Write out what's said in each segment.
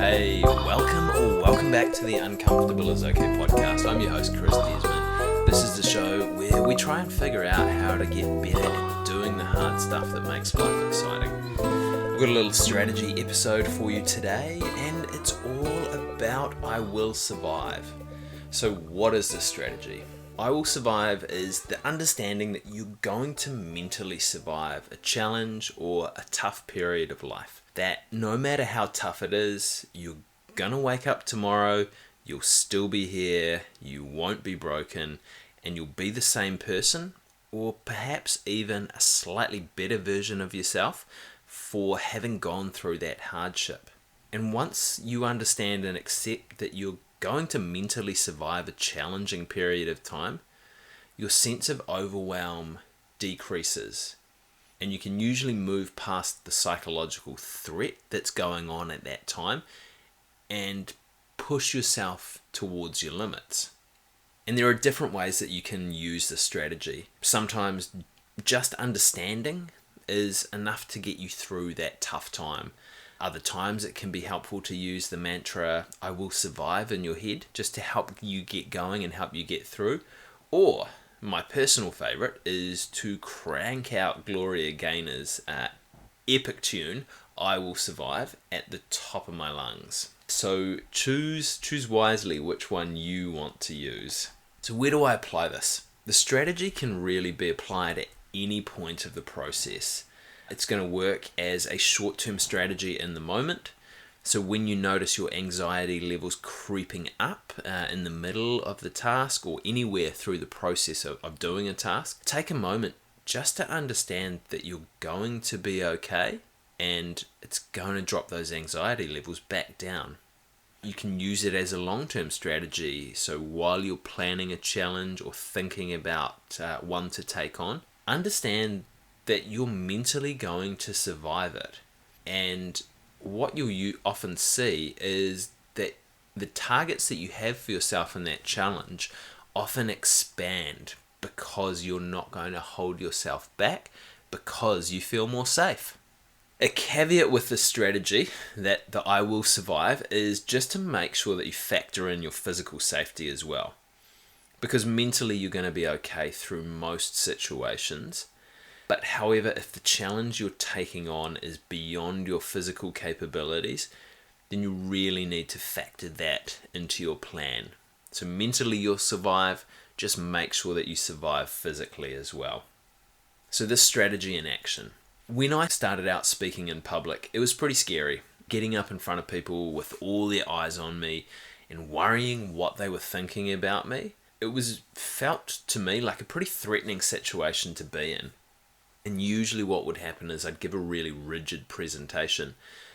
Hey, welcome back to the Uncomfortable is Okay podcast. I'm your host, Chris Desmond. This is the show where we try and figure out how to get better at doing the hard stuff that makes life exciting. We've got a little strategy episode for you today, and it's all about I Will Survive. So what is this strategy? I Will Survive is the understanding that you're going to mentally survive a challenge or a tough period of life. That no matter how tough it is, you're gonna wake up tomorrow, you'll still be here, you won't be broken, and you'll be the same person, or perhaps even a slightly better version of yourself for having gone through that hardship. And once you understand and accept that you're going to mentally survive a challenging period of time, your sense of overwhelm decreases. And you can usually move past the psychological threat that's going on at that time and push yourself towards your limits. And there are different ways that you can use this strategy. Sometimes just understanding is enough to get you through that tough time. Other times it can be helpful to use the mantra, I will survive in your head, just to help you get going and help you get through. Or my personal favourite is to crank out Gloria Gaynor's epic tune, I Will Survive, at the top of my lungs. So choose wisely which one you want to use. So where do I apply this? The strategy can really be applied at any point of the process. It's going to work as a short-term strategy in the moment. So when you notice your anxiety levels creeping up in the middle of the task or anywhere through the process of doing a task, take a moment just to understand that you're going to be okay and it's going to drop those anxiety levels back down. You can use it as a long-term strategy. So while you're planning a challenge or thinking about one to take on, understand that you're mentally going to survive it. And what you often see is that the targets that you have for yourself in that challenge often expand because you're not going to hold yourself back because you feel more safe. A caveat with this strategy, that the I Will Survive, is just to make sure that you factor in your physical safety as well. Because mentally you're going to be okay through most situations. But however, if the challenge you're taking on is beyond your physical capabilities, then you really need to factor that into your plan. So mentally you'll survive, just make sure that you survive physically as well. So this strategy in action. When I started out speaking in public, it was pretty scary. Getting up in front of people with all their eyes on me and worrying what they were thinking about me. It felt to me like a pretty threatening situation to be in. And usually what would happen is I'd give a really rigid presentation.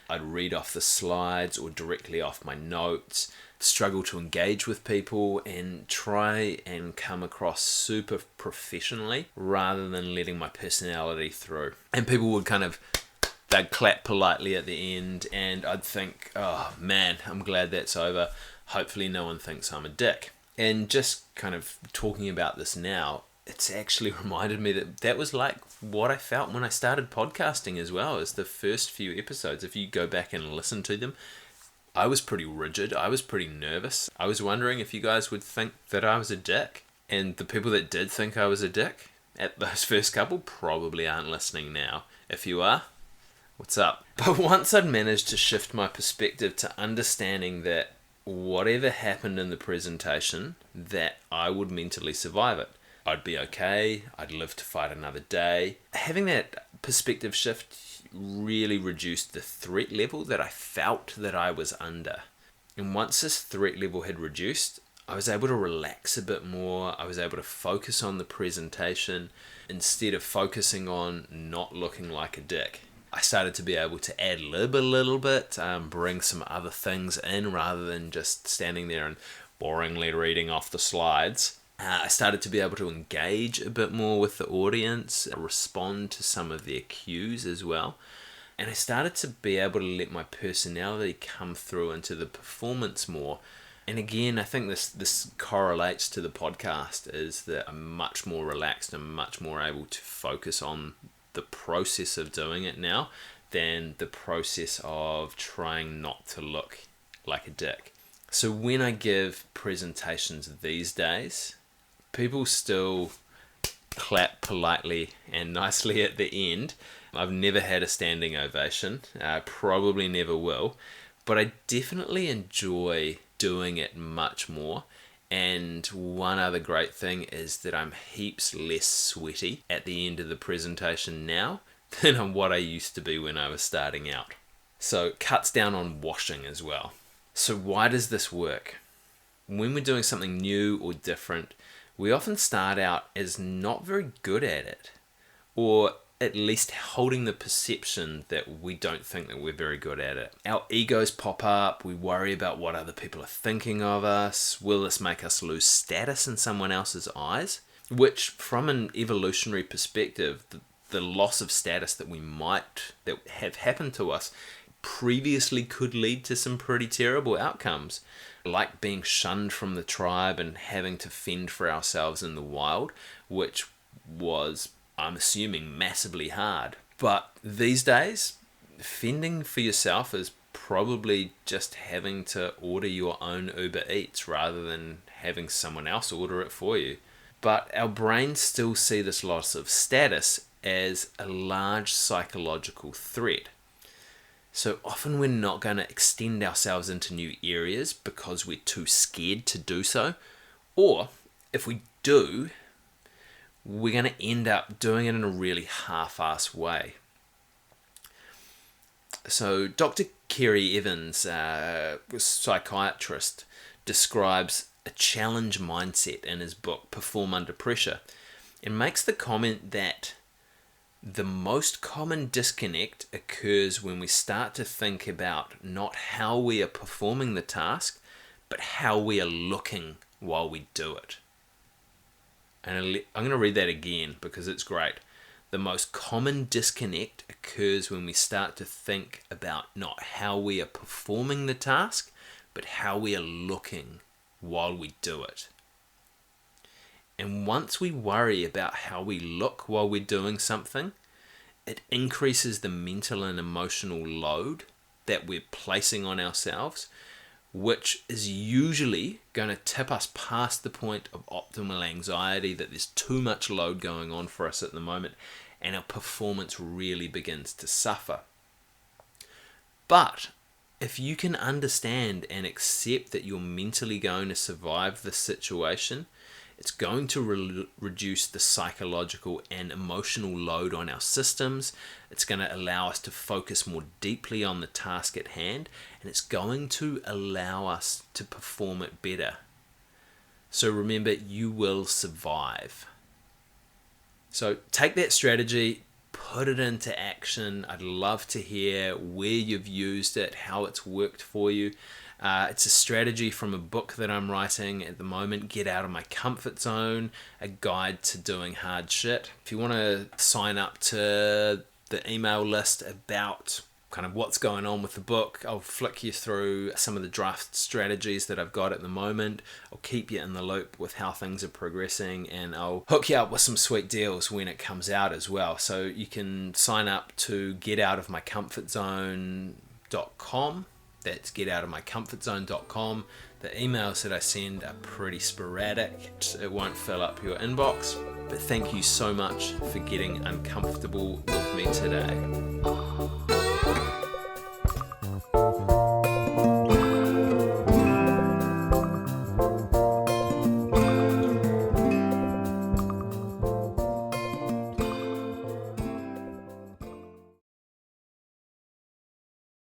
I'd read off the slides or directly off my notes, struggle to engage with people and try and come across super professionally rather than letting my personality through. And people would they'd clap politely at the end and I'd think, oh man, I'm glad that's over. Hopefully no one thinks I'm a dick. And just kind of talking about this now, it's actually reminded me that was like what I felt when I started podcasting as well, as the first few episodes. If you go back and listen to them, I was pretty rigid. I was pretty nervous. I was wondering if you guys would think that I was a dick. And the people that did think I was a dick at those first couple probably aren't listening now. If you are, what's up? But once I'd managed to shift my perspective to understanding that whatever happened in the presentation, that I would mentally survive it. I'd be okay, I'd live to fight another day. Having that perspective shift really reduced the threat level that I felt that I was under. And once this threat level had reduced, I was able to relax a bit more. I was able to focus on the presentation instead of focusing on not looking like a dick. I started to be able to ad-lib a little bit, bring some other things in rather than just standing there and boringly reading off the slides. I started to be able to engage a bit more with the audience, respond to some of their cues as well. And I started to be able to let my personality come through into the performance more. And again, I think this correlates to the podcast, is that I'm much more relaxed and much more able to focus on the process of doing it now than the process of trying not to look like a dick. So when I give presentations these days, people still clap politely and nicely at the end. I've never had a standing ovation, probably never will, but I definitely enjoy doing it much more. And one other great thing is that I'm heaps less sweaty at the end of the presentation now than what I used to be when I was starting out. So it cuts down on washing as well. So why does this work? When we're doing something new or different, we often start out as not very good at it, or at least holding the perception that we don't think that we're very good at it. Our egos pop up, we worry about what other people are thinking of us. Will this make us lose status in someone else's eyes? Which, from an evolutionary perspective, the loss of status that have happened to us previously could lead to some pretty terrible outcomes, like being shunned from the tribe and having to fend for ourselves in the wild, which was, I'm assuming, massively hard. But these days, fending for yourself is probably just having to order your own Uber Eats rather than having someone else order it for you. But our brains still see this loss of status as a large psychological threat. So often we're not going to extend ourselves into new areas because we're too scared to do so. Or if we do, we're going to end up doing it in a really half-assed way. So Dr. Kerry Evans, a psychiatrist, describes a challenge mindset in his book, Perform Under Pressure, and makes the comment that the most common disconnect occurs when we start to think about not how we are performing the task, but how we are looking while we do it. And I'm going to read that again because it's great. The most common disconnect occurs when we start to think about not how we are performing the task, but how we are looking while we do it. And once we worry about how we look while we're doing something, it increases the mental and emotional load that we're placing on ourselves, which is usually going to tip us past the point of optimal anxiety, that there's too much load going on for us at the moment, and our performance really begins to suffer. But if you can understand and accept that you're mentally going to survive this situation, it's going to reduce the psychological and emotional load on our systems. It's going to allow us to focus more deeply on the task at hand, and it's going to allow us to perform it better. So remember, you will survive. So take that strategy, put it into action. I'd love to hear where you've used it, how it's worked for you. It's a strategy from a book that I'm writing at the moment, Get Out of My Comfort Zone, a guide to doing hard shit. If you want to sign up to the email list about kind of what's going on with the book, I'll flick you through some of the draft strategies that I've got at the moment. I'll keep you in the loop with how things are progressing, and I'll hook you up with some sweet deals when it comes out as well. So you can sign up to getoutofmycomfortzone.com. That's getoutofmycomfortzone.com. The emails that I send are pretty sporadic. It won't fill up your inbox. But thank you so much for getting uncomfortable with me today.